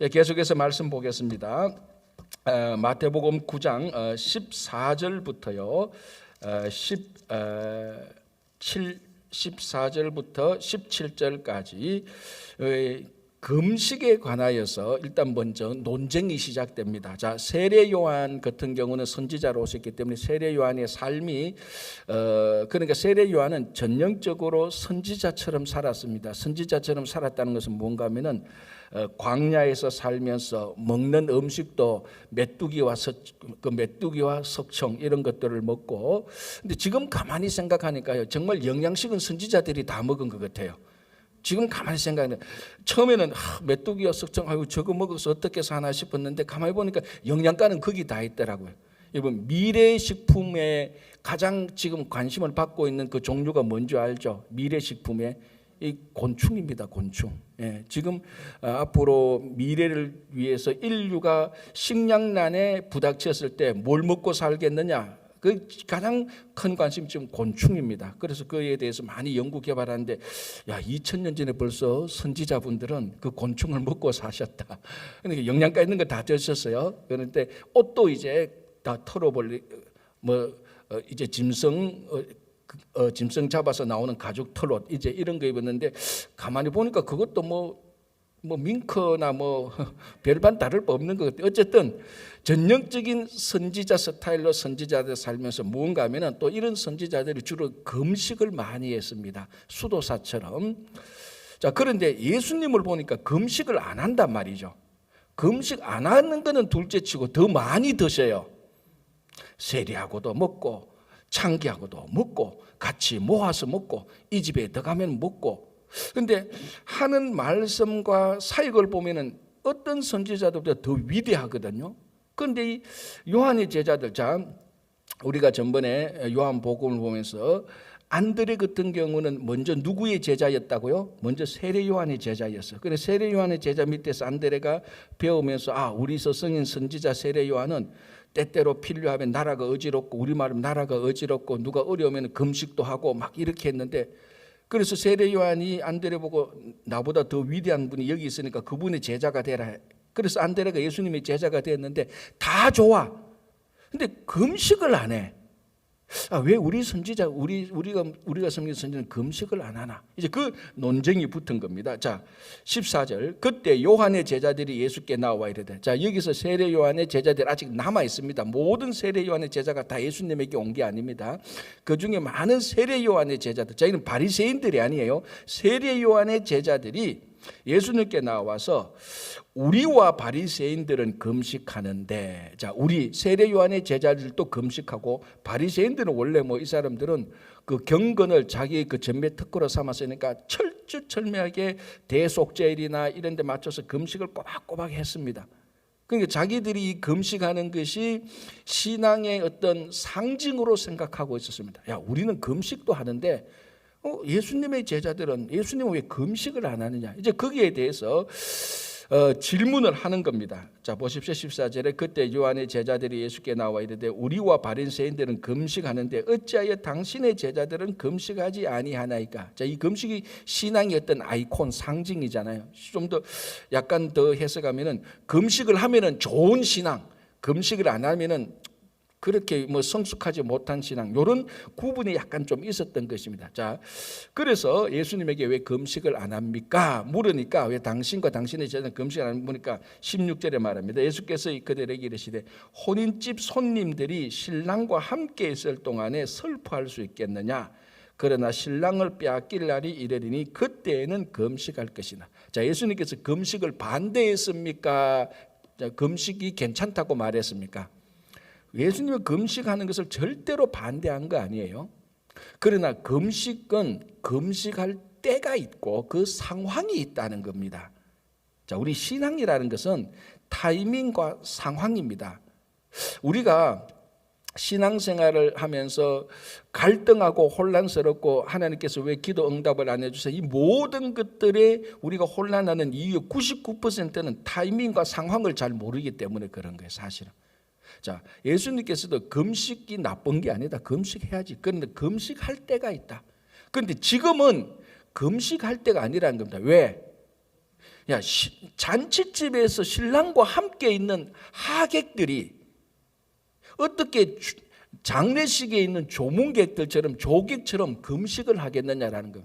계속해서 말씀 보겠습니다. 마태복음 9장 14절부터요. 14절부터 17절까지 금식에 관하여서 일단 먼저 논쟁이 시작됩니다. 자, 세례 요한 같은 경우는 선지자로 오셨기 때문에 세례 요한의 삶이 그러니까 세례 요한은 전형적으로 선지자처럼 살았습니다. 선지자처럼 살았다는 것은 뭔가 하면은 광야에서 살면서 먹는 음식도 메뚜기와 석청 이런 것들을 먹고, 근데 지금 가만히 생각하니까요, 정말 영양식은 선지자들이 다 먹은 것 같아요. 지금 가만히 생각하면 처음에는 메뚜기와 석청, 아이고 저거 먹어서 어떻게 사나 싶었는데 가만히 보니까 영양가는 거기 다 있더라고요. 여러분, 미래식품에 가장 지금 관심을 받고 있는 그 종류가 뭔지 알죠? 미래식품에 이 곤충입니다. 곤충. 예, 지금 앞으로 미래를 위해서 인류가 식량난에 부닥쳤을 때 뭘 먹고 살겠느냐? 그 가장 큰 관심이 지금 곤충입니다. 그래서 그에 대해서 많이 연구 개발하는데, 야, 2000년 전에 벌써 선지자분들은 그 곤충을 먹고 사셨다. 그러니까 영양가 있는 거 다 드셨어요. 그런데 옷도 이제 다 털어버리, 이제 짐승 잡아서 나오는 가죽 털옷 이제 이런 거 입었는데, 가만히 보니까 그것도 뭐 밍크나 별반 다를 바 없는 것 같아요. 어쨌든 전형적인 선지자 스타일로 선지자들 살면서 무언가 하면은 또 이런 선지자들이 주로 금식을 많이 했습니다. 수도사처럼. 자, 그런데 예수님을 보니까 금식을 안 한단 말이죠. 금식 안 하는 거는 둘째치고 더 많이 드셔요. 세리하고도 먹고 창기하고도 먹고 같이 모아서 먹고 이 집에 들어가면 먹고. 그런데 하는 말씀과 사역을 보면은 어떤 선지자들보다 더 위대하거든요. 그런데 이 요한의 제자들, 자, 우리가 전번에 요한복음을 보면서 안드레 같은 경우는 먼저 누구의 제자였다고요? 먼저 세례 요한의 제자였어요. 그래서 세례 요한의 제자 밑에서 안드레가 배우면서 우리 서성인 선지자 세례 요한은 때때로 필요하면 나라가 어지럽고, 우리말은 나라가 어지럽고 누가 어려우면 금식도 하고 막 이렇게 했는데, 그래서 세례 요한이 안드레 보고 나보다 더 위대한 분이 여기 있으니까 그분의 제자가 되라. 그래서 안드레가 예수님의 제자가 됐는데 다 좋아. 근데 금식을 안 해. 왜 우리 선지자, 우리가 섬긴 선지자는 금식을 안 하나? 이제 그 논쟁이 붙은 겁니다. 자, 14절. 그때 요한의 제자들이 예수께 나와 이르되. 자, 여기서 세례 요한의 제자들 아직 남아 있습니다. 모든 세례 요한의 제자가 다 예수님에게 온 게 아닙니다. 그 중에 많은 세례 요한의 제자들, 저희는 바리새인들이 아니에요. 세례 요한의 제자들이 예수님께 나와서 우리와 바리새인들은 금식하는데, 자, 우리 세례 요한의 제자들도 금식하고, 바리새인들은 원래 이 사람들은 그 경건을 자기의 그 전매 특권으로 삼았으니까 철두철미하게 대속죄일이나 이런 데 맞춰서 금식을 꼬박꼬박 했습니다. 그러니까 자기들이 이 금식하는 것이 신앙의 어떤 상징으로 생각하고 있었습니다. 야, 우리는 금식도 하는데 예수님의 제자들은 예수님은 왜 금식을 안 하느냐? 이제 거기에 대해서 질문을 하는 겁니다. 자, 보십시오. 14절에 그때 요한의 제자들이 예수께 나와 이르되 우리와 바리새인들은 금식하는데 어찌하여 당신의 제자들은 금식하지 아니하나이까? 자, 이 금식이 신앙의 어떤 아이콘 상징이잖아요. 좀 더 약간 더 해석하면은 금식을 하면은 좋은 신앙, 금식을 안 하면은 그렇게 성숙하지 못한 신앙, 이런 구분이 약간 좀 있었던 것입니다. 자, 그래서 예수님에게 왜 금식을 안 합니까? 물으니까 왜 당신과 당신의 제자는 금식을 안 합니까? 16절에 말합니다. 예수께서 그들에게 이르시되 혼인집 손님들이 신랑과 함께 있을 동안에 슬퍼할 수 있겠느냐? 그러나 신랑을 빼앗길 날이 이르리니 그때에는 금식할 것이나. 자, 예수님께서 금식을 반대했습니까? 자, 금식이 괜찮다고 말했습니까? 예수님은 금식하는 것을 절대로 반대한 거 아니에요. 그러나 금식은 금식할 때가 있고 그 상황이 있다는 겁니다. 자, 우리 신앙이라는 것은 타이밍과 상황입니다. 우리가 신앙생활을 하면서 갈등하고 혼란스럽고 하나님께서 왜 기도 응답을 안 해주세요? 이 모든 것들에 우리가 혼란하는 이유 99%는 타이밍과 상황을 잘 모르기 때문에 그런 거예요, 사실은. 자, 예수님께서도 금식이 나쁜 게 아니다. 금식해야지. 그런데 금식할 때가 있다. 그런데 지금은 금식할 때가 아니라는 겁니다. 왜? 야, 잔치집에서 신랑과 함께 있는 하객들이 어떻게 장례식에 있는 조문객들처럼 조객처럼 금식을 하겠느냐라는 거.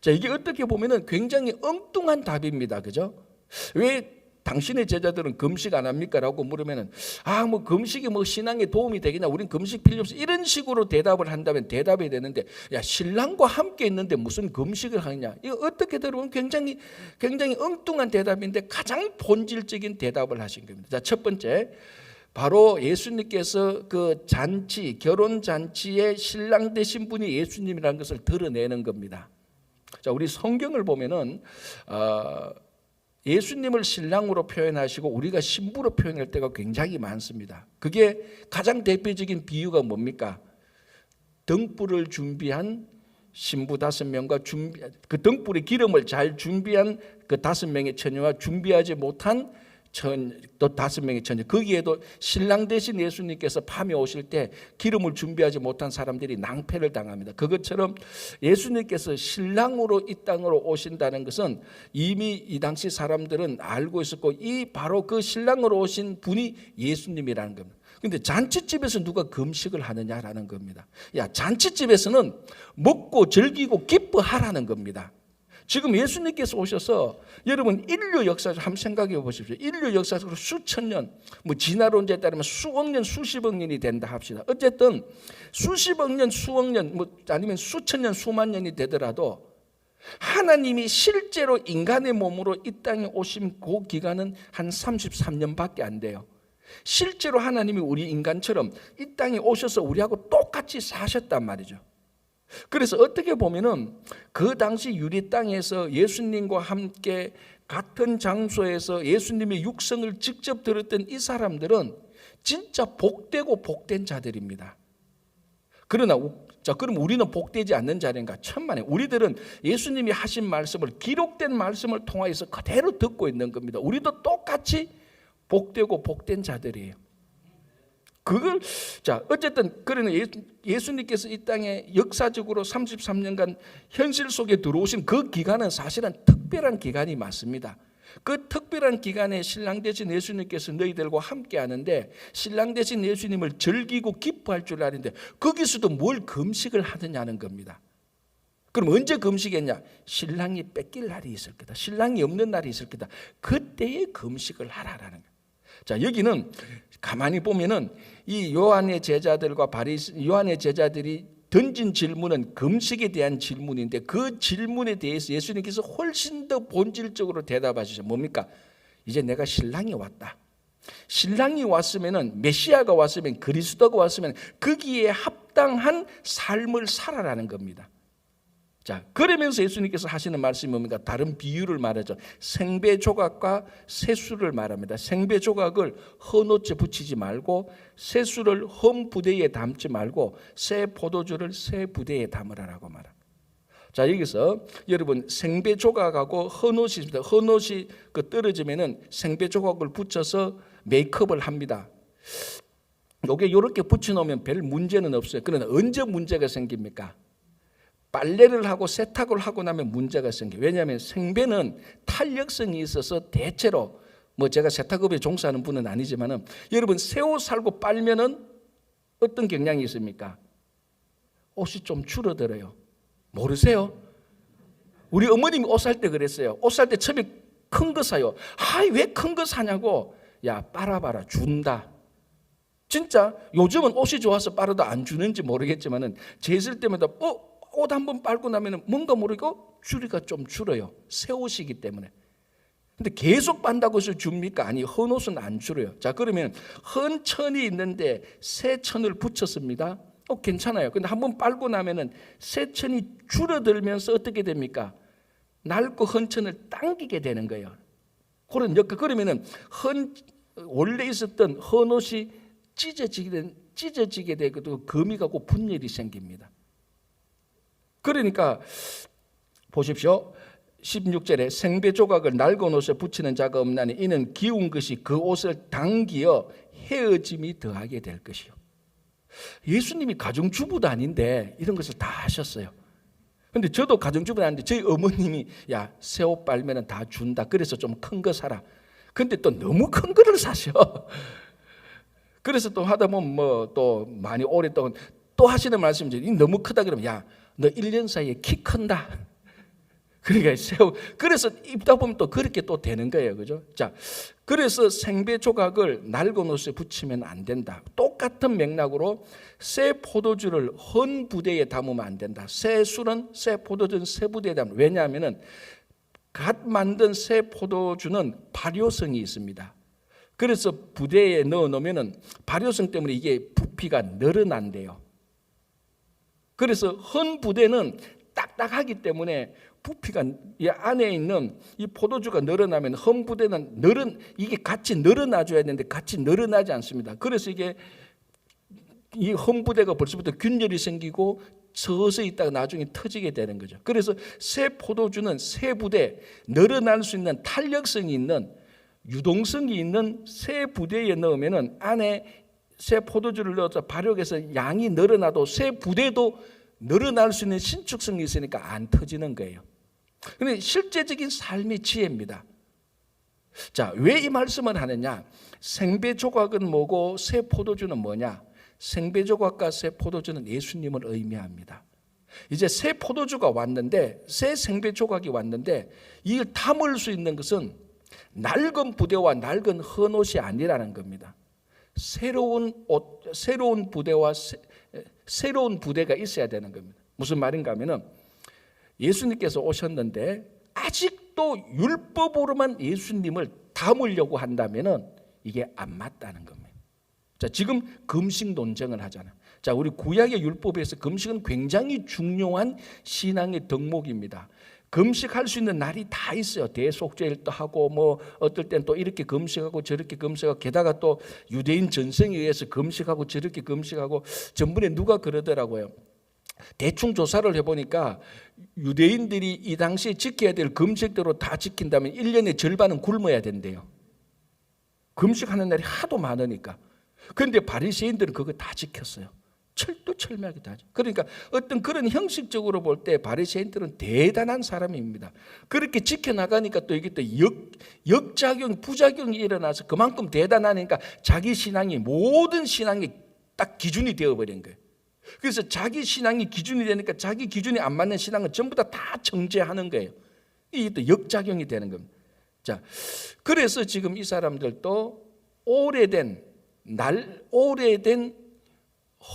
자, 이게 어떻게 보면은 굉장히 엉뚱한 답입니다. 그죠? 왜 당신의 제자들은 금식 안 합니까? 라고 물으면은 뭐 금식이 뭐 신앙에 도움이 되겠냐? 우린 금식 필요 없어. 이런 식으로 대답을 한다면 대답이 되는데, 야, 신랑과 함께 있는데 무슨 금식을 하느냐? 이거 어떻게 들어보면 굉장히 엉뚱한 대답인데 가장 본질적인 대답을 하신 겁니다. 자, 첫 번째, 바로 예수님께서 그 잔치, 결혼 잔치의 신랑 되신 분이 예수님이라는 것을 드러내는 겁니다. 자, 우리 성경을 보면은 예수님을 신랑으로 표현하시고 우리가 신부로 표현할 때가 굉장히 많습니다. 그게 가장 대표적인 비유가 뭡니까? 등불을 준비한 신부 5명과 그 등불의 기름을 잘 준비한 그 5명의 처녀와 준비하지 못한 또 5명의 처녀. 거기에도 신랑 대신 예수님께서 밤에 오실 때 기름을 준비하지 못한 사람들이 낭패를 당합니다. 그것처럼 예수님께서 신랑으로 이 땅으로 오신다는 것은 이미 이 당시 사람들은 알고 있었고, 이 바로 그 신랑으로 오신 분이 예수님이라는 겁니다. 근데 잔치집에서 누가 금식을 하느냐라는 겁니다. 야, 잔치집에서는 먹고 즐기고 기뻐하라는 겁니다. 지금 예수님께서 오셔서 여러분 인류 역사를 한번 생각해 보십시오. 인류 역사 속으로 수천 년, 뭐 진화론자에 따르면 수억 년, 수십억 년이 된다 합시다. 어쨌든 수십억 년, 수억 년, 뭐 아니면 수천 년, 수만 년이 되더라도 하나님이 실제로 인간의 몸으로 이 땅에 오신 그 기간은 한 33년밖에 안 돼요. 실제로 하나님이 우리 인간처럼 이 땅에 오셔서 우리하고 똑같이 사셨단 말이죠. 그래서 어떻게 보면은 그 당시 유리 땅에서 예수님과 함께 같은 장소에서 예수님의 육성을 직접 들었던 이 사람들은 진짜 복되고 복된 자들입니다. 그러나 그럼 우리는 복되지 않는 자인가? 천만에. 우리들은 예수님이 하신 말씀을 기록된 말씀을 통하여서 그대로 듣고 있는 겁니다. 우리도 똑같이 복되고 복된 자들이에요. 어쨌든 그러나 예수님께서 이 땅에 역사적으로 33년간 현실 속에 들어오신 그 기간은 사실은 특별한 기간이 맞습니다. 그 특별한 기간에 신랑 되신 예수님께서 너희들과 함께 하는데, 신랑 되신 예수님을 즐기고 기뻐할 줄 아는데 거기서도 뭘 금식을 하느냐는 겁니다. 그럼 언제 금식했냐? 신랑이 뺏길 날이 있을 거다. 신랑이 없는 날이 있을 거다. 그때에 금식을 하라라는 거예요. 자, 여기는 가만히 보면은 이 요한의 제자들이 던진 질문은 금식에 대한 질문인데, 그 질문에 대해서 예수님께서 훨씬 더 본질적으로 대답하시죠. 뭡니까? 이제 내가 신랑이 왔다. 신랑이 왔으면은, 메시아가 왔으면, 그리스도가 왔으면 거기에 합당한 삶을 살아라는 겁니다. 자, 그러면서 예수님께서 하시는 말씀이 뭡니까? 다른 비유를 말하죠. 생배 조각과 세수를 말합니다. 생배 조각을 헌옷에 붙이지 말고 세수를 헌 부대에 담지 말고 새 포도주를 새 부대에 담으라라고 말합니다. 자, 여기서 여러분 생배 조각하고 헌옷이 있습니다. 헌옷이 떨어지면은 생배 조각을 붙여서 메이크업을 합니다. 이게 이렇게 붙여놓으면 별 문제는 없어요. 그러나 언제 문제가 생깁니까? 빨래를 하고 세탁을 하고 나면 문제가 생겨요. 왜냐하면 생배는 탄력성이 있어서 대체로 제가 세탁업에 종사하는 분은 아니지만은 여러분 새 옷 살고 빨면은 어떤 경향이 있습니까? 옷이 좀 줄어들어요. 모르세요? 우리 어머님이 옷 살 때 그랬어요. 옷 살 때 처음에 큰 거 사요. 왜 큰 거 사냐고. 야, 빨아봐라, 준다. 진짜 요즘은 옷이 좋아서 빨아도 안 주는지 모르겠지만은 제 있을 때마다 옷 한번 빨고 나면 뭔가 모르고 줄이가 좀 줄어요. 새 옷이기 때문에. 근데 계속 빤다고 해서 줍니까? 아니, 헌 옷은 안 줄어요. 자, 그러면 헌 천이 있는데 새 천을 붙였습니다. 괜찮아요. 근데 한번 빨고 나면은 새 천이 줄어들면서 어떻게 됩니까? 낡고 헌 천을 당기게 되는 거예요. 그러면은 원래 있었던 헌 옷이 찢어지게 되고 금이 가고 분열이 생깁니다. 그러니까 보십시오. 16절에 생배 조각을 낡은 옷에 붙이는 자가 없나니 이는 기운 것이 그 옷을 당기어 헤어짐이 더하게 될 것이요. 예수님이 가정주부도 아닌데 이런 것을 다 하셨어요. 근데 저도 가정주부에 하는데 저희 어머님이 야, 새 옷 빨면은 다 준다. 그래서 좀 큰 거 사라. 근데 또 너무 큰 거를 사셔. 그래서 또 하다 보면 뭐 또 많이 오랫동안 또 하시는 말씀이 너무 크다 그러면 야, 너 1년 사이에 키 큰다. 그러니까 그래서 입다 보면 또 그렇게 또 되는 거예요. 그죠? 자, 그래서 생배 조각을 낡은 옷에 붙이면 안 된다. 똑같은 맥락으로 새 포도주를 헌 부대에 담으면 안 된다. 새 술은 새 포도주는 새 부대에 담으면. 왜냐하면은 갓 만든 새 포도주는 발효성이 있습니다. 그래서 부대에 넣어 놓으면은 발효성 때문에 이게 부피가 늘어난대요. 그래서 헌 부대는 딱딱하기 때문에 부피가 이 안에 있는 이 포도주가 늘어나면 헌 부대는 이게 같이 늘어나줘야 되는데 같이 늘어나지 않습니다. 그래서 이게 이 헌 부대가 벌써부터 균열이 생기고 서서히 있다가 나중에 터지게 되는 거죠. 그래서 새 포도주는 새 부대, 늘어날 수 있는 탄력성이 있는 유동성이 있는 새 부대에 넣으면은 안에 새 포도주를 넣어서 발효해서 양이 늘어나도 새 부대도 늘어날 수 있는 신축성이 있으니까 안 터지는 거예요. 그런데 실제적인 삶의 지혜입니다. 자, 왜 이 말씀을 하느냐? 생배 조각은 뭐고 새 포도주는 뭐냐? 생배 조각과 새 포도주는 예수님을 의미합니다. 이제 새 포도주가 왔는데, 새 생배 조각이 왔는데 이걸 담을 수 있는 것은 낡은 부대와 낡은 헌 옷이 아니라는 겁니다. 새로운 옷, 새로운 부대와 새로운 부대가 있어야 되는 겁니다. 무슨 말인가 하면은 예수님께서 오셨는데 아직도 율법으로만 예수님을 담으려고 한다면은 이게 안 맞다는 겁니다. 자, 지금 금식 논쟁을 하잖아요. 자, 우리 구약의 율법에서 금식은 굉장히 중요한 신앙의 덕목입니다. 금식할 수 있는 날이 다 있어요. 대속죄일도 하고 뭐 어떨 땐 또 이렇게 금식하고 저렇게 금식하고 게다가 또 유대인 전성에 의해서 금식하고 저렇게 금식하고 전번에 누가 그러더라고요. 대충 조사를 해보니까 유대인들이 이 당시에 지켜야 될 금식대로 다 지킨다면 1년의 절반은 굶어야 된대요. 금식하는 날이 하도 많으니까. 그런데 바리새인들은 그거 다 지켰어요. 철두철미하게 다. 그러니까 어떤 그런 형식적으로 볼 때 바리새인들은 대단한 사람입니다. 그렇게 지켜나가니까 또 이게 또 역작용, 부작용이 일어나서 그만큼 대단하니까 자기 신앙이 모든 신앙이 딱 기준이 되어버린 거예요. 그래서 자기 신앙이 기준이 되니까 자기 기준이 안 맞는 신앙은 전부 다 정죄하는 거예요. 이게 또 역작용이 되는 겁니다. 자, 그래서 지금 이 사람들도 오래된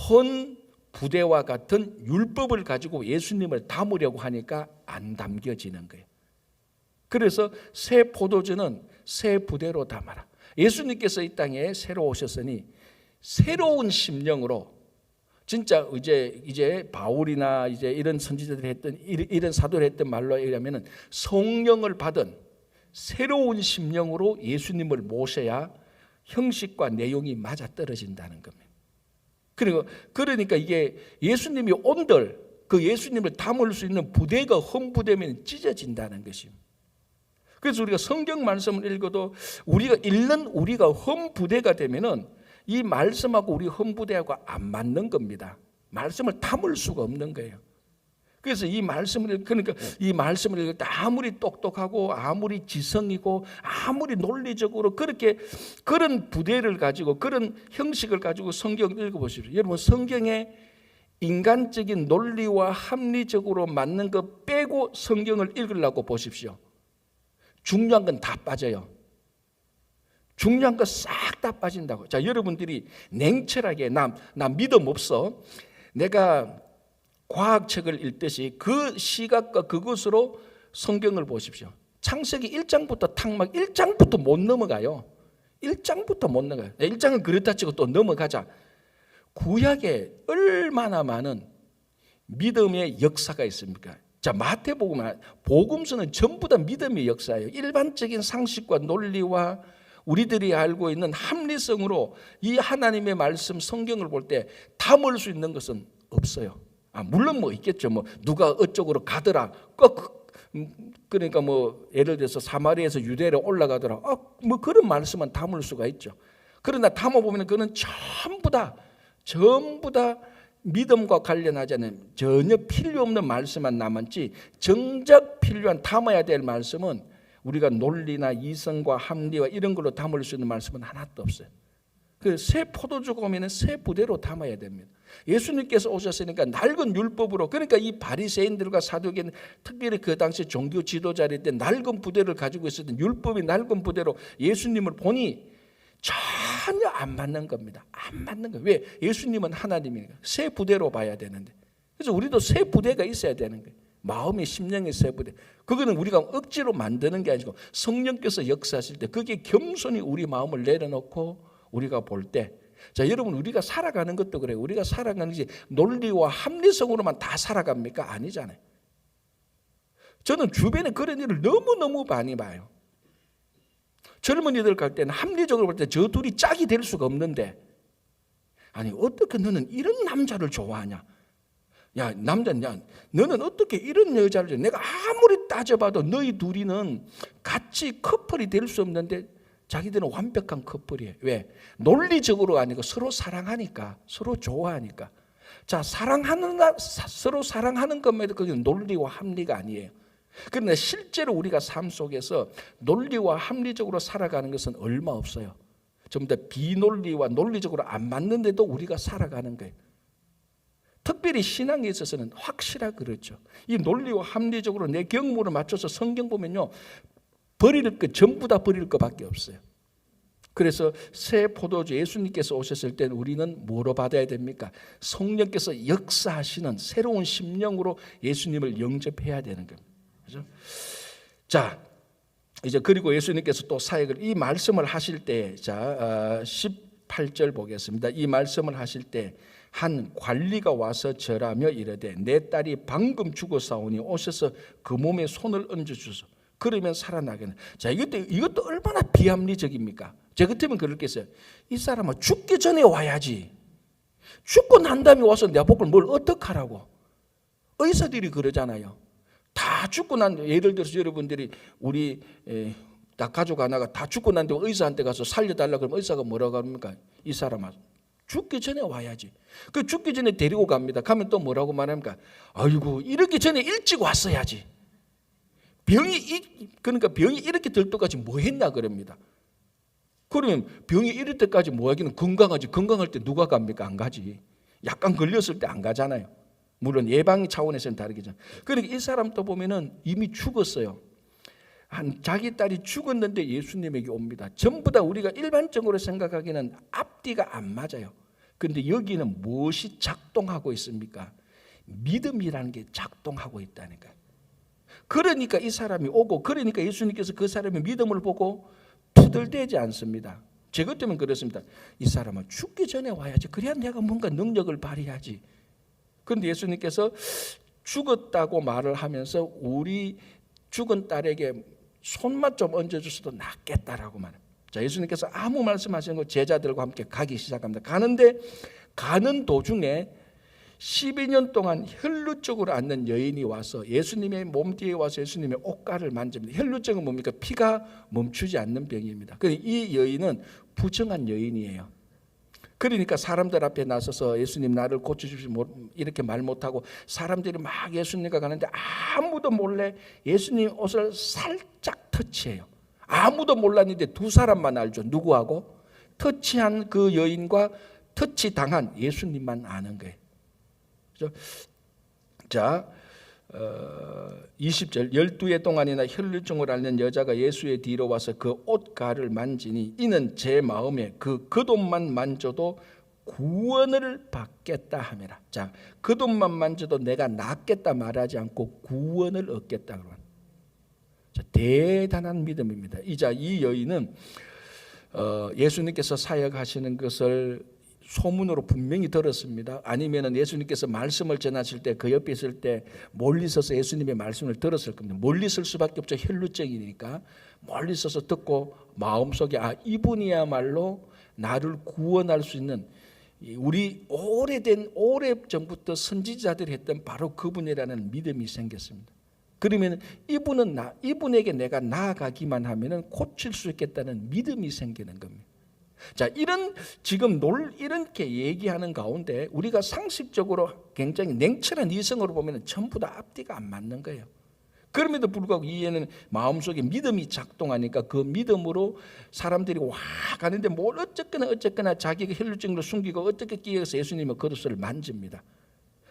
헌 부대와 같은 율법을 가지고 예수님을 담으려고 하니까 안 담겨지는 거예요. 그래서 새 포도주는 새 부대로 담아라. 예수님께서 이 땅에 새로 오셨으니 새로운 심령으로 진짜 이제 바울이나 이제 이런 선지자들이 했던 이런 사도를 했던 말로 얘기하면은 성령을 받은 새로운 심령으로 예수님을 모셔야 형식과 내용이 맞아 떨어진다는 겁니다. 그러니까 이게 예수님이 온들 그 예수님을 담을 수 있는 부대가 헌 부대면 찢어진다는 것입니다. 그래서 우리가 성경 말씀을 읽어도 우리가 헌 부대가 되면은 이 말씀하고 우리 헌 부대하고 안 맞는 겁니다. 말씀을 담을 수가 없는 거예요. 그래서 이 말씀을 읽을 때 아무리 똑똑하고 아무리 지성이고 아무리 논리적으로 그런 부대를 가지고 그런 형식을 가지고 성경을 읽어보십시오. 여러분 성경에 인간적인 논리와 합리적으로 맞는 거 빼고 성경을 읽으려고 보십시오. 중요한 건 다 빠져요. 중요한 거 싹 다 빠진다고. 자, 여러분들이 냉철하게 나 믿음 없어. 내가 과학책을 읽듯이 그 시각과 그것으로 성경을 보십시오. 창세기 1장부터 1장부터 못 넘어가요. 1장부터 못 넘어가요. 1장은 그렇다 치고 또 넘어가자. 구약에 얼마나 많은 믿음의 역사가 있습니까? 자, 복음서는 전부 다 믿음의 역사예요. 일반적인 상식과 논리와 우리들이 알고 있는 합리성으로 이 하나님의 말씀 성경을 볼 때 담을 수 있는 것은 없어요. 물론 뭐 있겠죠. 뭐 누가 어쪽으로 가더라. 그러니까 뭐 예를 들어서 사마리아에서 유대로 올라가더라. 뭐 그런 말씀은 담을 수가 있죠. 그러나 담아보면 그는 전부 다 믿음과 관련하지 않은 전혀 필요 없는 말씀만 남았지, 정작 필요한 담아야 될 말씀은 우리가 논리나 이성과 합리와 이런 걸로 담을 수 있는 말씀은 하나도 없어요. 그 새 포도주가 오면 새 부대로 담아야 됩니다. 예수님께서 오셨으니까 낡은 율법으로, 그러니까 이 바리새인들과 사두개인, 특별히 그 당시 종교 지도자일 때 낡은 부대를 가지고 있었던, 율법이 낡은 부대로 예수님을 보니 전혀 안 맞는 겁니다. 안 맞는 거예요. 왜? 예수님은 하나님이니까 새 부대로 봐야 되는데. 그래서 우리도 새 부대가 있어야 되는 거예요. 마음의 심령의 새 부대. 그거는 우리가 억지로 만드는 게 아니고 성령께서 역사하실 때 그게 겸손히 우리 마음을 내려놓고 우리가 볼 때, 자, 여러분, 우리가 살아가는 것도 그래요. 우리가 살아가는 것이 논리와 합리성으로만 다 살아갑니까? 아니잖아요. 저는 주변에 그런 일을 너무너무 많이 봐요. 젊은이들 갈 때는 합리적으로 볼 때 저 둘이 짝이 될 수가 없는데, 아니 어떻게 너는 이런 남자를 좋아하냐? 야, 남자냐? 너는 어떻게 이런 여자를 좋아해? 내가 아무리 따져봐도 너희 둘이는 같이 커플이 될 수 없는데 자기들은 완벽한 커플이에요. 왜? 논리적으로 아니고 서로 사랑하니까, 서로 좋아하니까. 자, 서로 사랑하는 것만 해도 그게 논리와 합리가 아니에요. 그런데 실제로 우리가 삶 속에서 논리와 합리적으로 살아가는 것은 얼마 없어요. 전부 다 비논리와 논리적으로 안 맞는데도 우리가 살아가는 거예요. 특별히 신앙에 있어서는 확실하게 그렇죠. 이 논리와 합리적으로 내 경험을 맞춰서 성경 보면요, 버릴 것 전부 다 버릴 것밖에 없어요. 그래서 새 포도주 예수님께서 오셨을 때는 우리는 뭐로 받아야 됩니까? 성령께서 역사하시는 새로운 심령으로 예수님을 영접해야 되는 겁니다. 그렇죠? 자, 이제 그리고 예수님께서 또 사역을, 이 말씀을 하실 때, 자, 18절 보겠습니다. 이 말씀을 하실 때 한 관리가 와서 절하며 이르되 내 딸이 방금 죽었사오니 오셔서 그 몸에 손을 얹어 주소. 그러면 살아나겠네. 자, 이것도 얼마나 비합리적입니까? 제 같으면 그렇겠어요. 이 사람은 죽기 전에 와야지. 죽고 난 다음에 와서 내 복을 뭘 어떡하라고. 의사들이 그러잖아요. 다 죽고 난, 예를 들어서 여러분들이 우리 다 가족 하나가 다 죽고 난 뒤에 의사한테 가서 살려달라 그러면 의사가 뭐라고 합니까? 이 사람아, 죽기 전에 와야지. 그 죽기 전에 데리고 갑니다. 가면 또 뭐라고 말합니까? 아이고, 이렇게 전에 일찍 왔어야지. 그러니까 병이 이렇게 들 때까지 뭐 했나 그럽니다. 그러면 병이 이럴 때까지 뭐 하기는 건강하지. 건강할 때 누가 갑니까? 안 가지. 약간 걸렸을 때 안 가잖아요. 물론 예방 차원에서는 다르겠죠. 그러니까 이 사람도 보면은 이미 죽었어요. 자기 딸이 죽었는데 예수님에게 옵니다. 전부 다 우리가 일반적으로 생각하기는 앞뒤가 안 맞아요. 그런데 여기는 무엇이 작동하고 있습니까? 믿음이라는 게 작동하고 있다니까요. 그러니까 이 사람이 오고, 그러니까 예수님께서 그 사람의 믿음을 보고 투덜대지 않습니다. 제 것 때문에 그렇습니다. 이 사람은 죽기 전에 와야지. 그래야 내가 뭔가 능력을 발휘하지. 그런데 예수님께서 죽었다고 말을 하면서 우리 죽은 딸에게 손만 좀 얹어주셔도 낫겠다라고 말합니다. 자, 예수님께서 아무 말씀하시는 거 제자들과 함께 가기 시작합니다. 가는 도중에 12년 동안 혈루증으로 앓는 여인이 와서 예수님의 몸 뒤에 와서 예수님의 옷가를 만집니다. 혈루증은 뭡니까? 피가 멈추지 않는 병입니다. 이 여인은 부정한 여인이에요. 그러니까 사람들 앞에 나서서 예수님 나를 고쳐주시고 이렇게 말 못하고 사람들이 막 예수님과 가는데 아무도 몰래 예수님 옷을 살짝 터치해요. 아무도 몰랐는데 두 사람만 알죠. 누구하고? 터치한 그 여인과 터치당한 예수님만 아는 거예요. 자, 20절 12해 동안이나 혈루증을 앓는 여자가 예수의 뒤로 와서 그 옷가를 만지니 이는 제 마음에 그 겉옷만 만져도 구원을 받겠다 하매라. 자, 겉옷만 만져도 내가 낫겠다 말하지 않고 구원을 얻겠다 그러면, 자, 대단한 믿음입니다. 이 여인은 예수님께서 사역하시는 것을 소문으로 분명히 들었습니다. 아니면 예수님께서 말씀을 전하실 때 그 옆에 있을 때 멀리 서서 예수님의 말씀을 들었을 겁니다. 멀리 설 수밖에 없죠. 혈루증이니까 멀리 서서 듣고 마음속에 이분이야말로 나를 구원할 수 있는, 우리 오래전부터 선지자들이 했던 바로 그분이라는 믿음이 생겼습니다. 그러면 이분에게 내가 나아가기만 하면 고칠 수 있겠다는 믿음이 생기는 겁니다. 자, 이렇게 얘기하는 가운데 우리가 상식적으로 굉장히 냉철한 이성으로 보면 전부 다 앞뒤가 안 맞는 거예요. 그럼에도 불구하고 이에는 마음속에 믿음이 작동하니까 그 믿음으로 사람들이 와 가는데 뭘 어쨌거나 자기가 혈루증을 숨기고 어떻게 끼어서 예수님의 겉옷을 만집니다.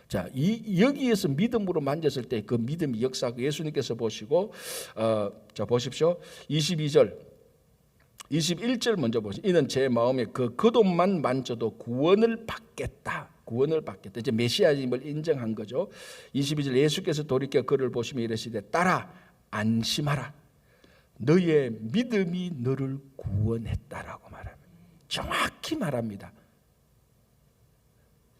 자, 여기에서 믿음으로 만졌을 때 그 믿음이 역사하고 예수님께서 보시고 자 보십시오. 22절 21절 먼저 보시죠. 이는 제 마음에 그 겉옷만 만져도 구원을 받겠다. 이제 메시아임을 인정한 거죠. 22절 예수께서 돌이켜 그를 보시며 이르시되 따라 안심하라. 너의 믿음이 너를 구원했다라고 말합니다. 정확히 말합니다.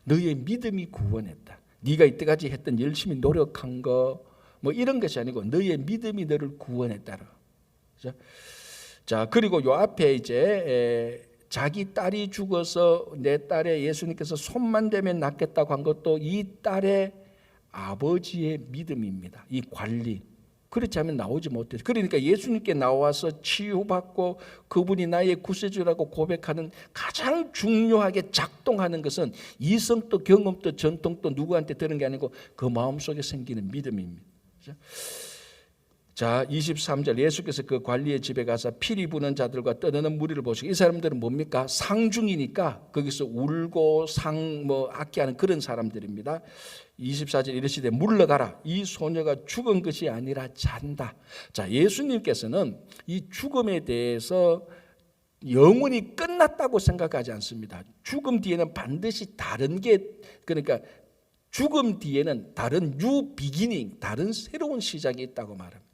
너의 믿음이 구원했다. 네가 이때까지 했던 열심히 노력한 거 뭐 이런 것이 아니고 너의 믿음이 너를 구원했다라. 그렇죠? 자, 그리고 요 앞에 이제 자기 딸이 죽어서 내 딸의 예수님께서 손만 대면 낫겠다고 한 것도 이 딸의 아버지의 믿음입니다. 이 관리. 그렇지 않으면 나오지 못해요. 그러니까 예수님께 나와서 치유받고 그분이 나의 구세주라고 고백하는 가장 중요하게 작동하는 것은 이성도 경험도 전통도 누구한테 들은 게 아니고 그 마음속에 생기는 믿음입니다. 그렇죠? 자, 23절 예수께서 그 관리의 집에 가서 피리 부는 자들과 떠드는 무리를 보시고 이 사람들은 뭡니까? 상중이니까 거기서 울고 악기하는 그런 사람들입니다. 24절 이르시되 물러가라. 이 소녀가 죽은 것이 아니라 잔다. 자, 예수님께서는 이 죽음에 대해서 영원히 끝났다고 생각하지 않습니다. 죽음 뒤에는 반드시 다른 게, 그러니까 죽음 뒤에는 다른 뉴 비기닝, 다른 새로운 시작이 있다고 말합니다.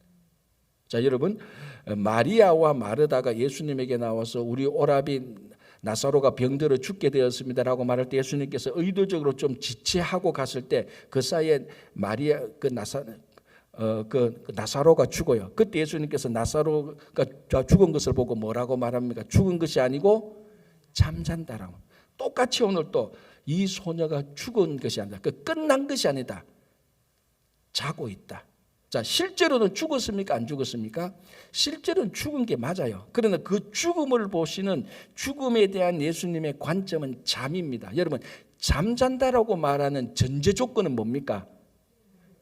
자, 여러분, 마리아와 마르다가 예수님에게 나와서 우리 오라비 나사로가 병들어 죽게 되었습니다라고 말할 때 예수님께서 의도적으로 좀 지체하고 갔을 때 그 사이에 마리아 나사로가 죽어요. 그때 예수님께서 나사로가 죽은 것을 보고 뭐라고 말합니까? 죽은 것이 아니고 잠잔다라고. 똑같이 오늘 또 이 소녀가 죽은 것이 아니다. 끝난 것이 아니다. 자고 있다. 자, 실제로는 죽었습니까? 안 죽었습니까? 실제로는 죽은 게 맞아요. 그러나 그 죽음을 보시는 죽음에 대한 예수님의 관점은 잠입니다. 여러분, 잠잔다라고 말하는 전제 조건은 뭡니까?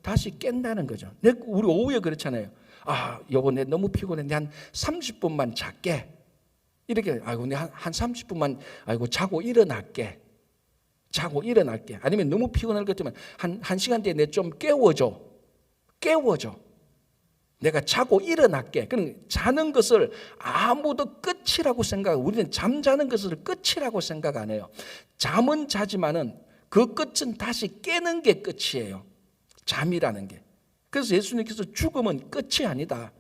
다시 깬다는 거죠. 우리 오후에 그렇잖아요. 여보, 내 너무 피곤해. 내 한 30분만 잘게. 이렇게, 내 한 30분만, 자고 일어날게. 아니면 너무 피곤할 것 같으면 한 시간 뒤에 내 좀 깨워줘. 내가 자고 일어날게. 그럼 자는 것을 아무도 끝이라고 생각하고 우리는 잠자는 것을 끝이라고 생각 안 해요. 잠은 자지만은 그 끝은 다시 깨는 게 끝이에요. 잠이라는 게. 그래서 예수님께서 죽음은 끝이 아니다.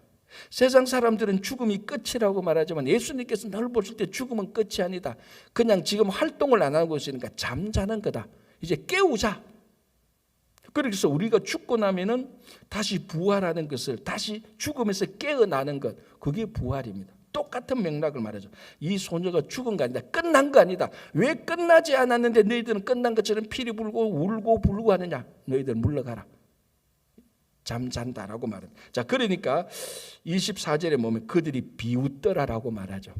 세상 사람들은 죽음이 끝이라고 말하지만 예수님께서 늘 보실 때 죽음은 끝이 아니다. 그냥 지금 활동을 안 하고 있으니까 잠자는 거다. 이제 깨우자. 그래서 우리가 죽고 나면은 다시 부활하는 것을, 다시 죽음에서 깨어나는 것, 그게 부활입니다. 똑같은 맥락을 말하죠. 이 소녀가 죽은 거 아니다. 끝난 거 아니다. 왜 끝나지 않았는데 너희들은 끝난 것처럼 피리 불고 울고 불고 하느냐? 너희들 물러가라. 잠잔다라고 말합니다. 자, 그러니까 24절에 보면 그들이 비웃더라라고 말하죠.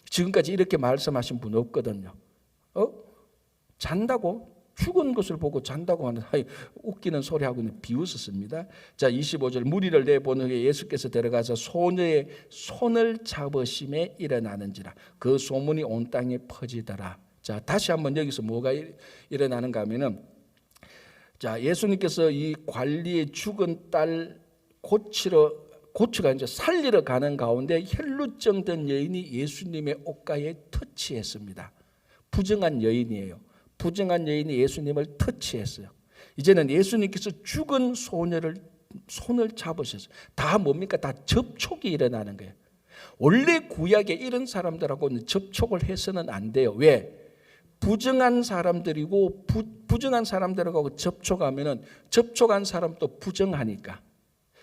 지금까지 이렇게 말씀하신 분 없거든요. 잔다고? 죽은 것을 보고 잔다고 하는 웃기는 소리하고는 비웃었습니다. 자, 25절 무리를 내보는 후에 예수께서 들어가서 소녀의 손을 잡으심에 일어나는지라 그 소문이 온 땅에 퍼지더라. 자, 다시 한번 여기서 뭐가 일어나는가 하면은, 자, 예수님께서 이 관리의 죽은 딸 고치가 이제 살리러 가는 가운데 혈루증 든 여인이 예수님의 옷가에 터치했습니다. 부정한 여인이에요. 부정한 여인이 예수님을 터치했어요. 이제는 예수님께서 죽은 소녀를 손을 잡으셨어요. 다 뭡니까? 다 접촉이 일어나는 거예요. 원래 구약에 이런 사람들하고는 접촉을 해서는 안 돼요. 왜? 부정한 사람들이고 부정한 사람들하고 접촉하면은 접촉한 사람도 부정하니까.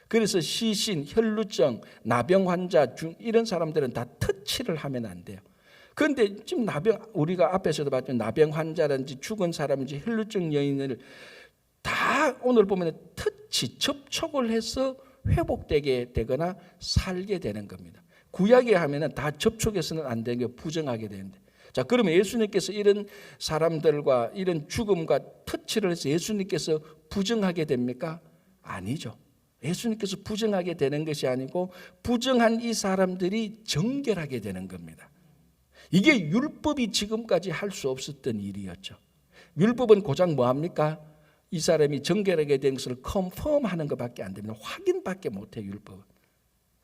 그래서 시신, 혈루증, 나병 환자 이런 사람들은 다 터치를 하면 안 돼요. 그런데 지금 우리가 앞에서도 봤지만 나병 환자라든지 죽은 사람인지 혈루증 여인을 다 오늘 보면 접촉을 해서 회복되게 되거나 살게 되는 겁니다. 구약에 하면은 다 접촉해서는 안 되는 게 부정하게 되는데, 자, 그러면 예수님께서 이런 사람들과 이런 죽음과 터치를 해서 예수님께서 부정하게 됩니까? 아니죠. 예수님께서 부정하게 되는 것이 아니고 부정한 이 사람들이 정결하게 되는 겁니다. 이게 율법이 지금까지 할 수 없었던 일이었죠. 율법은 고작 뭐합니까? 이 사람이 정결하게 된 것을 컨펌하는 것밖에 안 됩니다. 확인밖에 못해요, 율법은.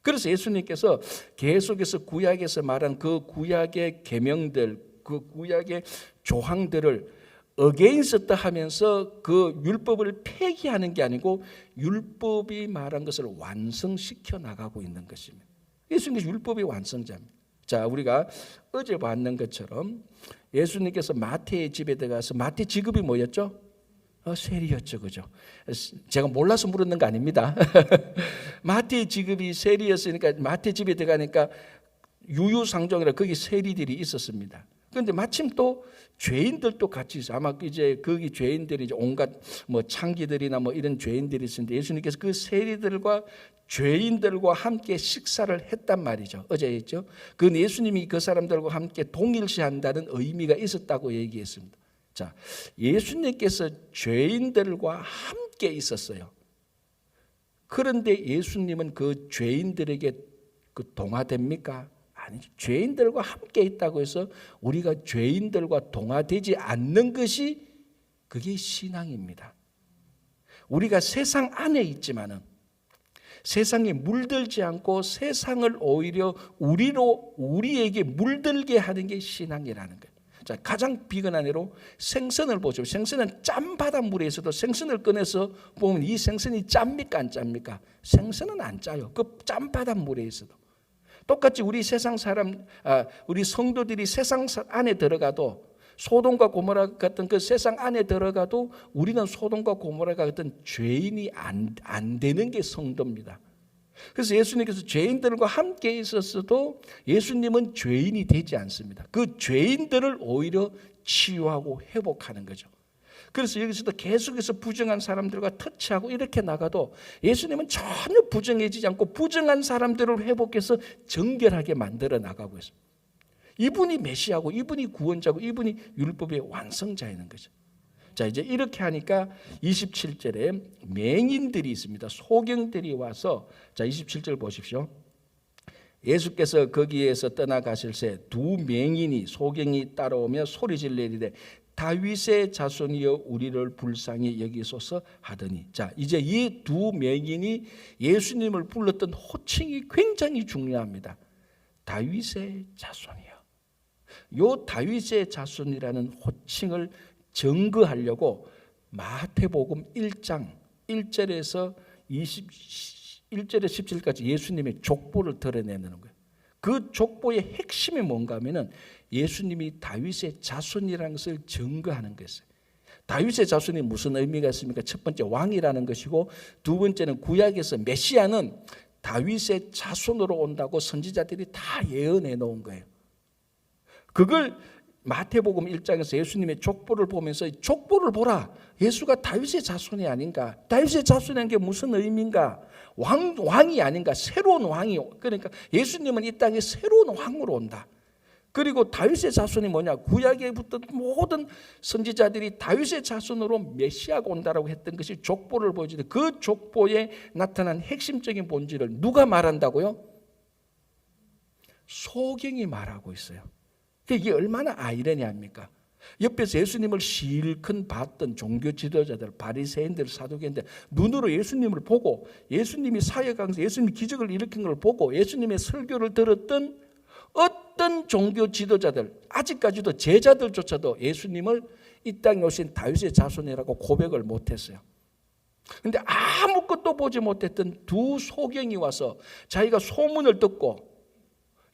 그래서 예수님께서 계속해서 구약에서 말한 그 구약의 계명들, 그 구약의 조항들을 어게인스트 하면서 그 율법을 폐기하는 게 아니고 율법이 말한 것을 완성시켜 나가고 있는 것입니다. 예수님께서 율법의 완성자입니다. 자, 우리가 어제 봤는 것처럼 예수님께서 마태의 집에 들어가서 마태 직업이 뭐였죠? 세리였죠, 그죠? 제가 몰라서 물었는 거 아닙니다. 마태의 직업이 세리였으니까 마태 집에 들어가니까 유유상종이라 거기 세리들이 있었습니다. 그런데 마침 또 죄인들도 같이 있어요. 아마 이제 거기 죄인들이 이제 온갖 뭐 창기들이나 뭐 이런 죄인들이 있었는데 예수님께서 그 세리들과 죄인들과 함께 식사를 했단 말이죠. 어제 했죠. 그 예수님이 그 사람들과 함께 동일시한다는 의미가 있었다고 얘기했습니다. 자, 예수님께서 죄인들과 함께 있었어요. 그런데 예수님은 그 죄인들에게 그 동화됩니까? 아니죠. 죄인들과 함께 있다고 해서 우리가 죄인들과 동화되지 않는 것이 그게 신앙입니다. 우리가 세상 안에 있지만은 세상에 물들지 않고 세상을 오히려 우리에게 물들게 하는 게 신앙이라는 거예요. 자, 가장 비근한 예로 생선을 보죠. 생선은 짠 바닷물에서도 생선을 꺼내서 보면 이 생선이 짭니까 안 짭니까? 생선은 안 짜요. 그 짠 바닷물에서도. 똑같이 우리 세상 사람, 우리 성도들이 세상 안에 들어가도 소돔과 고모라 같은 그 세상 안에 들어가도 우리는 소돔과 고모라 같은 죄인이 안 되는 게 성도입니다. 그래서 예수님께서 죄인들과 함께 있었어도 예수님은 죄인이 되지 않습니다. 그 죄인들을 오히려 치유하고 회복하는 거죠. 그래서 여기서도 계속해서 부정한 사람들과 터치하고 이렇게 나가도 예수님은 전혀 부정해지지 않고 부정한 사람들을 회복해서 정결하게 만들어 나가고 있습니다. 이분이 메시아고 이분이 구원자고 이분이 율법의 완성자인 거죠. 자, 이제 이렇게 하니까 27절에 맹인들이 있습니다. 소경들이 와서, 자, 27절 보십시오. 예수께서 거기에서 떠나가실새 두 맹인이 소경이 따라오며 소리질러 이르되 다윗의 자손이여 우리를 불쌍히 여기소서 하더니, 자, 이제 이 두 맹인이 예수님을 불렀던 호칭이 굉장히 중요합니다. 다윗의 자손이요. 요 다윗의 자손이라는 호칭을 증거하려고 마태복음 1장 1절에서 21절에 17절까지 예수님의 족보를 드러내는 거예요. 그 족보의 핵심이 뭔가 하면은 예수님이 다윗의 자손이라는 것을 증거하는 것이에요. 다윗의 자손이 무슨 의미가 있습니까? 첫 번째 왕이라는 것이고 두 번째는 구약에서 메시아는 다윗의 자손으로 온다고 선지자들이 다 예언해 놓은 거예요. 그걸 마태복음 1장에서 예수님의 족보를 보면서 족보를 보라. 예수가 다윗의 자손이 아닌가? 다윗의 자손이라는 게 무슨 의미인가? 왕이 아닌가? 새로운 왕이. 그러니까 예수님은 이 땅에 새로운 왕으로 온다. 그리고 다윗의 자손이 뭐냐? 구약에부터 모든 선지자들이 다윗의 자손으로 메시아가 온다라고 했던 것이 족보를 보여주는데 그 족보에 나타난 핵심적인 본질을 누가 말한다고요? 소경이 말하고 있어요. 이게 얼마나 아이러니합니까? 옆에서 예수님을 실컷 봤던 종교 지도자들, 바리새인들, 사두개인들 눈으로 예수님을 보고 예수님이 사역하면서 예수님이 기적을 일으킨 걸 보고 예수님의 설교를 들었던 어떤 종교 지도자들, 아직까지도 제자들조차도 예수님을 이 땅에 오신 다윗의 자손이라고 고백을 못했어요. 그런데 아무것도 보지 못했던 두 소경이 와서 자기가 소문을 듣고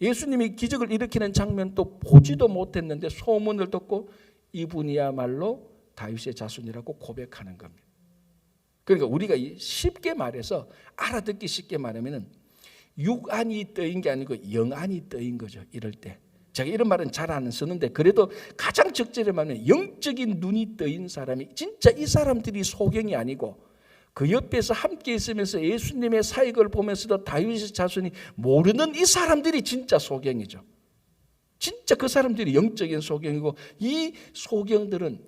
예수님이 기적을 일으키는 장면도 보지도 못했는데 소문을 듣고 이분이야말로 다윗의 자손이라고 고백하는 겁니다. 그러니까 우리가 쉽게 말해서 알아듣기 쉽게 말하면 육안이 떠인 게 아니고 영안이 떠인 거죠. 이럴 때 제가 이런 말은 잘 안 쓰는데 그래도 가장 적절히 말하면 영적인 눈이 떠인 사람이 진짜 이 사람들이 소경이 아니고 그 옆에서 함께 있으면서 예수님의 사역을 보면서도 다윗의 자손이 모르는 이 사람들이 진짜 소경이죠. 진짜 그 사람들이 영적인 소경이고 이 소경들은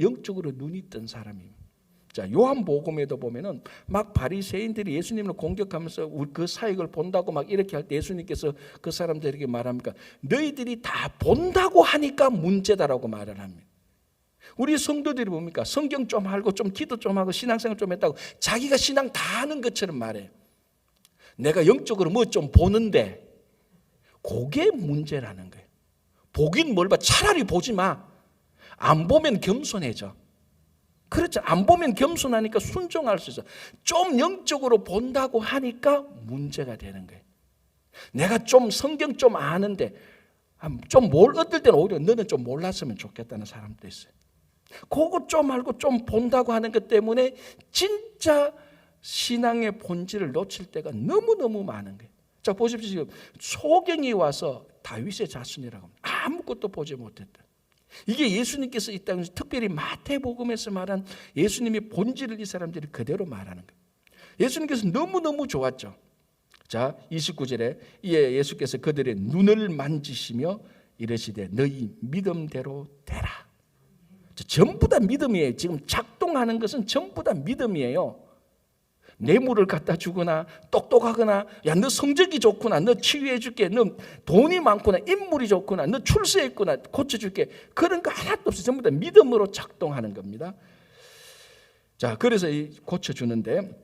영적으로 눈이 뜬 사람입니다. 자, 요한복음에도 보면은 막 바리새인들이 예수님을 공격하면서 그 사역을 본다고 막 이렇게 할 때 예수님께서 그 사람들에게 말합니까? 너희들이 다 본다고 하니까 문제다라고 말을 합니다. 우리 성도들이 뭡니까? 성경 좀 알고 좀 기도 좀 하고 신앙생활 좀 했다고 자기가 신앙 다 하는 것처럼 말해. 내가 영적으로 뭐 좀 보는데 그게 문제라는 거예요. 보긴 뭘 봐. 차라리 보지 마. 안 보면 겸손해져. 그렇죠. 안 보면 겸손하니까 순종할 수 있어. 좀 영적으로 본다고 하니까 문제가 되는 거예요. 내가 좀 성경 좀 아는데 어떨 때는 오히려 너는 좀 몰랐으면 좋겠다는 사람도 있어요. 그거 좀 알고 좀 본다고 하는 것 때문에 진짜 신앙의 본질을 놓칠 때가 너무너무 많은 거예요. 자, 보십시오. 지금 소경이 와서 다윗의 자손이라고 합니다. 아무것도 보지 못했다. 이게 예수님께서 이 땅에서 특별히 마태복음에서 말한 예수님의 본질을 이 사람들이 그대로 말하는 거예요. 예수님께서 너무너무 좋았죠. 자, 29절에 이에 예수께서 그들의 눈을 만지시며 이르시되 너희 믿음대로 되라. 전부 다 믿음이에요. 지금 작동하는 것은 전부 다 믿음이에요. 뇌물을 갖다 주거나 똑똑하거나 야 너 성적이 좋구나 너 치유해 줄게 너 돈이 많구나 인물이 좋구나 너 출세했구나 고쳐줄게 그런 거 하나도 없어요. 전부 다 믿음으로 작동하는 겁니다. 자, 그래서 고쳐주는데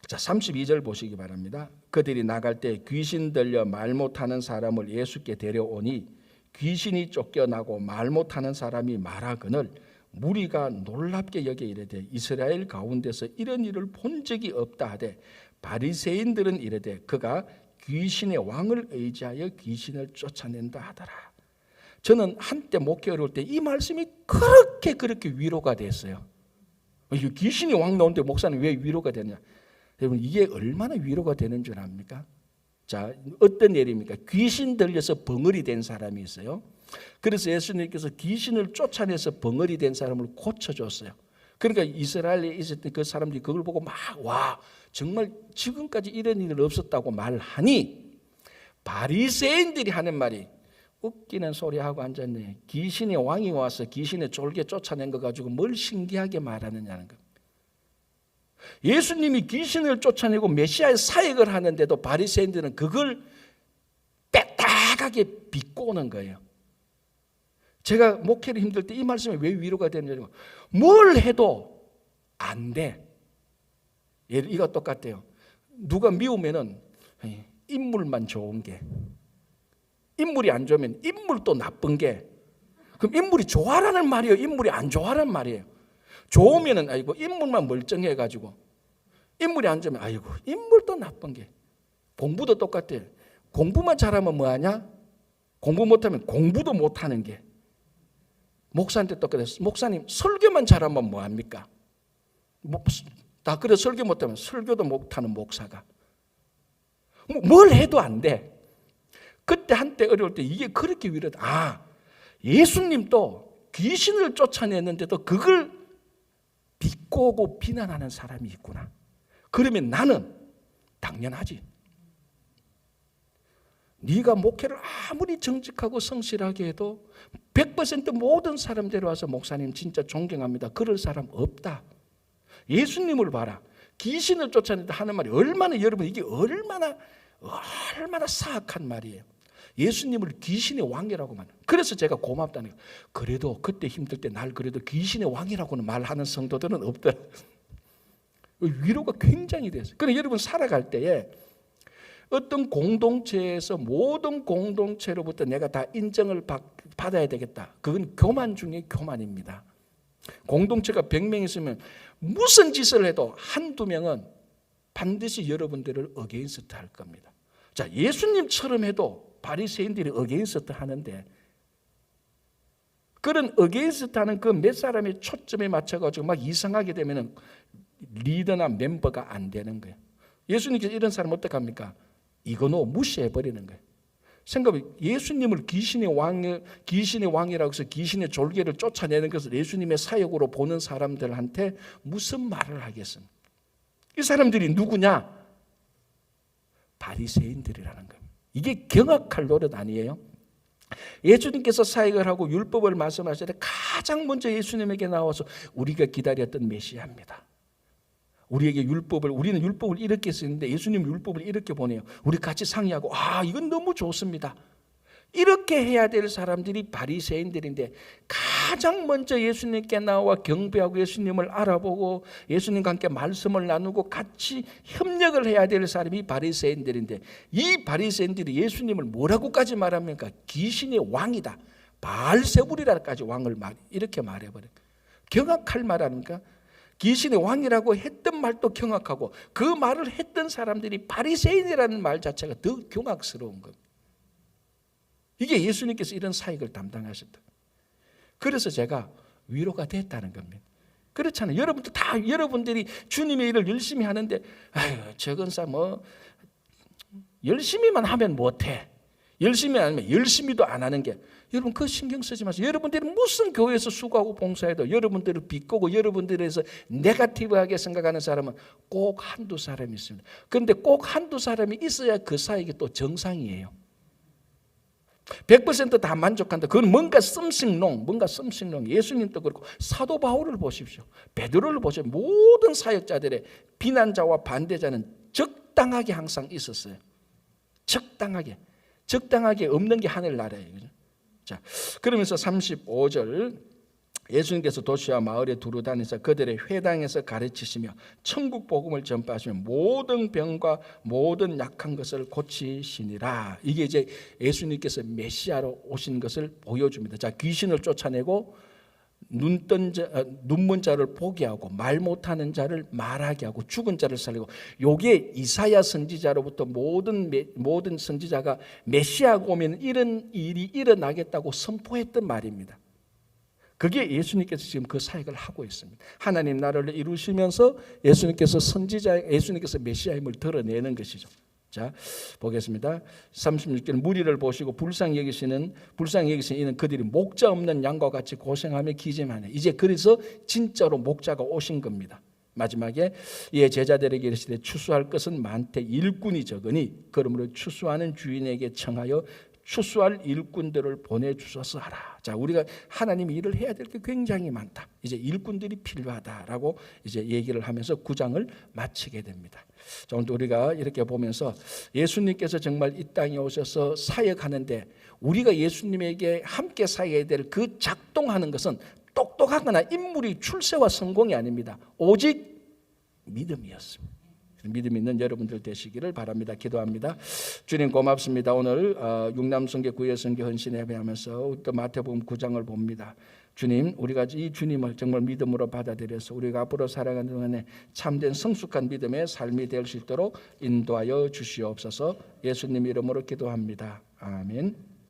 자 32절 보시기 바랍니다. 그들이 나갈 때 귀신 들려 말 못하는 사람을 예수께 데려오니 귀신이 쫓겨나고 말 못하는 사람이 말하거늘 무리가 놀랍게 여겨 이르되 이스라엘 가운데서 이런 일을 본 적이 없다 하되 바리새인들은 이르되 그가 귀신의 왕을 의지하여 귀신을 쫓아낸다 하더라. 저는 한때 목회 어려울 때 이 말씀이 그렇게 위로가 됐어요. 귀신이 왕 나오는데 목사님 왜 위로가 되냐? 여러분 이게 얼마나 위로가 되는 줄 압니까? 자, 어떤 예입니까? 귀신 들려서 벙어리 된 사람이 있어요. 그래서 예수님께서 귀신을 쫓아내서 벙어리 된 사람을 고쳐줬어요. 그러니까 이스라엘에 있었던 그 사람들이 그걸 보고 막 와 정말 지금까지 이런 일은 없었다고 말하니 바리새인들이 하는 말이 웃기는 소리하고 앉았네. 귀신의 왕이 와서 귀신의 쫄개 쫓아낸 거 가지고 뭘 신기하게 말하느냐는 거. 예수님이 귀신을 쫓아내고 메시아의 사역을 하는데도 바리새인들은 그걸 빽딱하게 비꼬는 거예요. 제가 목회를 힘들 때 이 말씀이 왜 위로가 되느냐. 뭘 해도 안 돼. 이거 똑같아요. 누가 미우면은 인물만 좋은 게 인물이 안 좋으면 인물도 나쁜 게 그럼 인물이 좋아라는 말이에요. 인물이 안 좋아라는 말이에요. 좋으면은 아이고 인물만 멀쩡해 가지고 인물이 안 좋으면 아이고 인물도 나쁜 게 공부도 똑같아요. 공부만 잘하면 뭐하냐? 공부 못하면 공부도 못하는 게 목사한테 똑같아요. 목사님 설교만 잘하면 뭐합니까? 다 그래 설교 못하면 설교도 못하는 목사가 뭘 해도 안 돼. 그때 한때 어려울 때 이게 그렇게 위로다. 예수님도 귀신을 쫓아냈는데도 그걸 비꼬고 비난하는 사람이 있구나. 그러면 나는 당연하지. 네가 목회를 아무리 정직하고 성실하게 해도 100% 모든 사람들이 와서 목사님 진짜 존경합니다. 그럴 사람 없다. 예수님을 봐라. 귀신을 쫓아낸다 하는 말이 얼마나 여러분 이게 얼마나 사악한 말이에요. 예수님을 귀신의 왕이라고 말해요. 그래서 제가 고맙다는 거예요. 그래도 그때 힘들 때 날 그래도 귀신의 왕이라고는 말하는 성도들은 없더라. 위로가 굉장히 됐어요. 그래 여러분 살아갈 때에 어떤 공동체에서 모든 공동체로부터 내가 다 인정을 받아야 되겠다. 그건 교만 중에 교만입니다. 공동체가 100명 있으면 무슨 짓을 해도 한두 명은 반드시 여러분들을 어게인스트 할 겁니다. 자, 예수님처럼 해도 바리새인들이 어게인스트 하는데 그런 어게인스트 하는 그 몇 사람의 초점에 맞춰가지고 막 이상하게 되면은 리더나 멤버가 안 되는 거예요. 예수님께서 이런 사람 어떻게 합니까? 이거노 무시해버리는 거예요. 생각해 예수님을 귀신의 왕이라고 해서 귀신의 졸개를 쫓아내는 것을 예수님의 사역으로 보는 사람들한테 무슨 말을 하겠습니까? 이 사람들이 누구냐? 바리새인들이라는 겁니다. 이게 경악할 노릇 아니에요? 예수님께서 사역을 하고 율법을 말씀하실 때 가장 먼저 예수님에게 나와서 우리가 기다렸던 메시아입니다. 우리에게 우리는 율법을 이렇게 쓰는데 예수님 율법을 이렇게 보내요. 우리 같이 상의하고 이건 너무 좋습니다. 이렇게 해야 될 사람들이 바리새인들인데 가장 먼저 예수님께 나와 경배하고 예수님을 알아보고 예수님과 함께 말씀을 나누고 같이 협력을 해야 될 사람이 바리새인들인데 이 바리새인들이 예수님을 뭐라고까지 말합니까? 귀신의 왕이다. 바알세불이라까지 왕을 이렇게 말해버려요. 경악할 말 아닙니까? 귀신의 왕이라고 했던 말도 경악하고 그 말을 했던 사람들이 바리새인이라는 말 자체가 더 경악스러운 겁니다. 이게 예수님께서 이런 사역을 담당하셨다. 그래서 제가 위로가 됐다는 겁니다. 그렇잖아요. 여러분들이 주님의 일을 열심히 하는데 저 권사 열심히만 하면 못해. 열심히 안 하면 열심히도 안 하는 게 여러분 그거 신경 쓰지 마세요. 여러분들이 무슨 교회에서 수고하고 봉사해도 여러분들을 비꼬고 여러분들에서 네거티브하게 생각하는 사람은 꼭 한두 사람이 있습니다. 그런데 꼭 한두 사람이 있어야 그 사역이 또 정상이에요. 100% 다 만족한다. 그건 뭔가 something wrong. 예수님도 그렇고 사도 바울을 보십시오. 베드로를 보십시오. 모든 사역자들의 비난자와 반대자는 적당하게 항상 있었어요. 적당하게 없는 게 하늘나라예요. 그죠? 자, 그러면서 35절 예수님께서 도시와 마을에 두루 다니사 그들의 회당에서 가르치시며 천국 복음을 전파하시며 모든 병과 모든 약한 것을 고치시니라. 이게 이제 예수님께서 메시아로 오신 것을 보여줍니다. 자, 귀신을 쫓아내고 눈먼 자를 보게 하고 말 못하는 자를 말하게 하고 죽은 자를 살리고, 요게 이사야 선지자로부터 모든 선지자가 메시아가 오면 이런 일이 일어나겠다고 선포했던 말입니다. 그게 예수님께서 지금 그 사역을 하고 있습니다. 하나님 나라를 이루시면서 예수님께서 메시아임을 드러내는 것이죠. 자, 보겠습니다. 36절 무리를 보시고 불쌍히 여기시는 이는 그들이 목자 없는 양과 같이 고생하며 기침하네. 이제 그래서 진짜로 목자가 오신 겁니다. 마지막에 이에 제자들에게 이르시되 추수할 것은 많되 일꾼이 적으니 그러므로 추수하는 주인에게 청하여 추수할 일꾼들을 보내주소서 하라. 자, 우리가 하나님이 일을 해야 될 게 굉장히 많다. 이제 일꾼들이 필요하다라고 이제 얘기를 하면서 9장을 마치게 됩니다. 자, 오늘 우리가 이렇게 보면서 예수님께서 정말 이 땅에 오셔서 사역하는데 우리가 예수님에게 함께 사역해야 될 그 작동하는 것은 똑똑하거나 인물이 출세와 성공이 아닙니다. 오직 믿음이었습니다. 믿음 있는 여러분들 되시기를 바랍니다. 기도합니다. 주님 고맙습니다. 오늘 육남성교 구예성교 헌신 예배하면서 또 마태복음 9장을 봅니다. 주님, 우리가 이 주님을 정말 믿음으로 받아들여서 우리가 앞으로 살아가는 동안에 참된 성숙한 믿음의 삶이 될 수 있도록 인도하여 주시옵소서. 예수님 이름으로 기도합니다. 아멘.